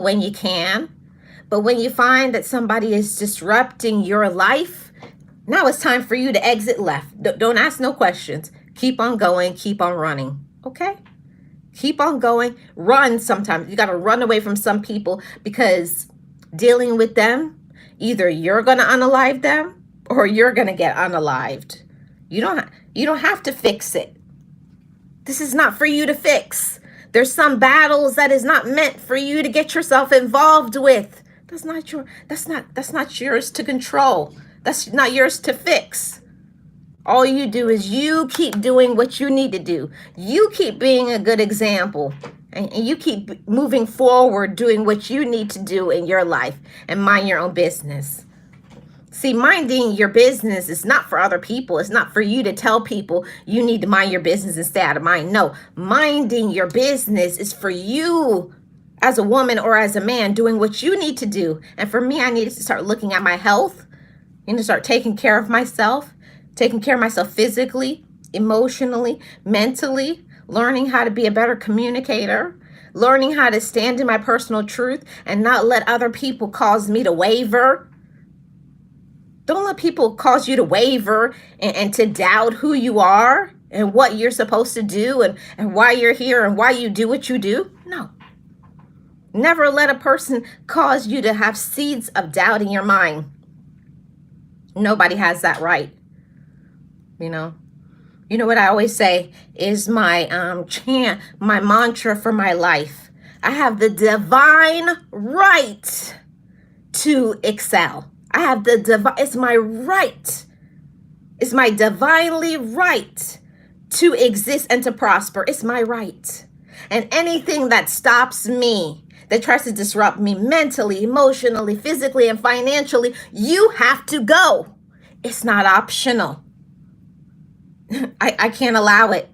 when you can. But when you find that somebody is disrupting your life, now it's time for you to exit left. Don't ask no questions. Keep on going, keep on running. Okay? Keep on going. Run sometimes. You got to run away from some people, because dealing with them, either you're going to unalive them or you're going to get unalived. You don't have to fix it. This is not for you to fix. There's some battles that is not meant for you to get yourself involved with. That's not yours to control. That's not yours to fix. All you do is you keep doing what you need to do. You keep being a good example. And you keep moving forward, doing what you need to do in your life, and mind your own business. See, minding your business is not for other people. It's not for you to tell people you need to mind your business and stay out of mind. No, minding your business is for you as a woman or as a man, doing what you need to do. And for me, I needed to start looking at my health. I need to start taking care of myself physically, emotionally, mentally, learning how to be a better communicator, learning how to stand in my personal truth and not let other people cause me to waver. Don't let people cause you to waver and to doubt who you are and what you're supposed to do and why you're here and why you do what you do. No. Never let a person cause you to have seeds of doubt in your mind. Nobody has that right. You know what I always say is my chant, my mantra for my life. I have the divine right to excel. I have it's my right. It's my divinely right to exist and to prosper. It's my right. And anything that stops me, that tries to disrupt me mentally, emotionally, physically, and financially, you have to go. It's not optional. I can't allow it.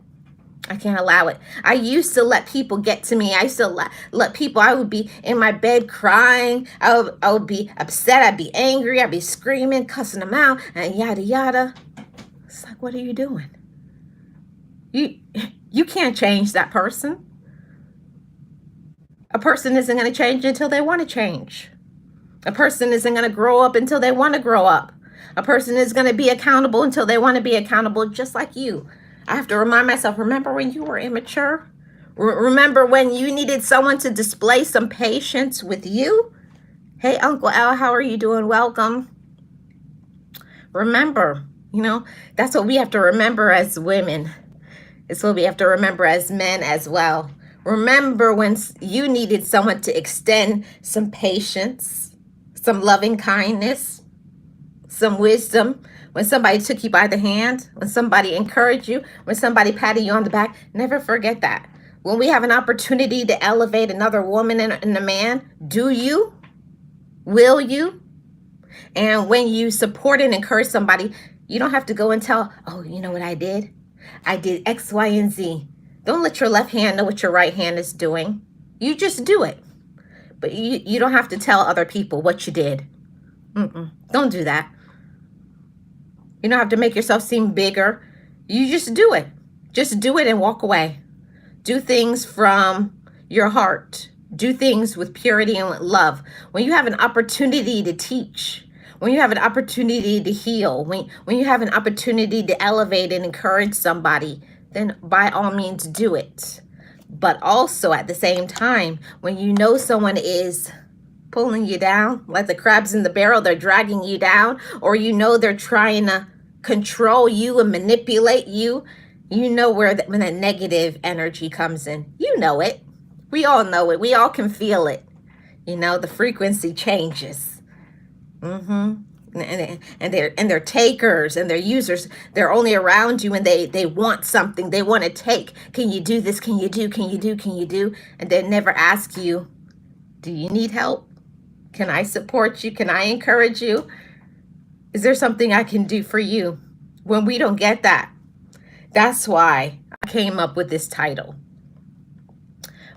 I can't allow it. I used to let people get to me. I used to let people, I would be in my bed crying. I would be upset. I'd be angry. I'd be screaming, cussing them out, and yada, yada. It's like, what are you doing? You can't change that person. A person isn't going to change until they want to change. A person isn't going to grow up until they want to grow up. A person is going to be accountable until they want to be accountable, just like you. I have to remind myself, remember when you were immature? Remember when you needed someone to display some patience with you? Hey, Uncle Al, how are you doing? Welcome. Remember, that's what we have to remember as women. It's what we have to remember as men as well. Remember when you needed someone to extend some patience, some loving kindness, some wisdom. When somebody took you by the hand, when somebody encouraged you, when somebody patted you on the back, never forget that. When we have an opportunity to elevate another woman and a man, do you? Will you? And when you support and encourage somebody, you don't have to go and tell, oh, you know what I did? I did X, Y, and Z. Don't let your left hand know what your right hand is doing. You just do it. But you don't have to tell other people what you did. Don't do that. You don't have to make yourself seem bigger. You just do it. Just do it and walk away. Do things from your heart. Do things with purity and with love. When you have an opportunity to teach, when you have an opportunity to heal, when you have an opportunity to elevate and encourage somebody, then by all means do it. But also at the same time, when you know someone is pulling you down, like the crabs in the barrel, they're dragging you down, or they're trying to control you and manipulate you, when that negative energy comes in. You know it. We all know it. We all can feel it. The frequency changes. And they're takers and they're users. They're only around you when they want something. They want to take. Can you do this? Can you do? Can you do? Can you do? And they never ask you, do you need help? Can I support you? Can I encourage you? Is there something I can do for you? When we don't get that, that's why I came up with this title.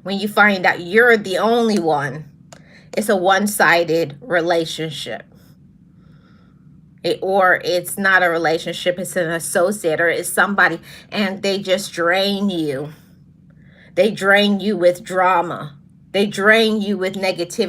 When you find out you're the only one, it's a one-sided relationship. Or it's not a relationship, it's an associate, or it's somebody, and they just drain you. They drain you with drama. They drain you with negativity.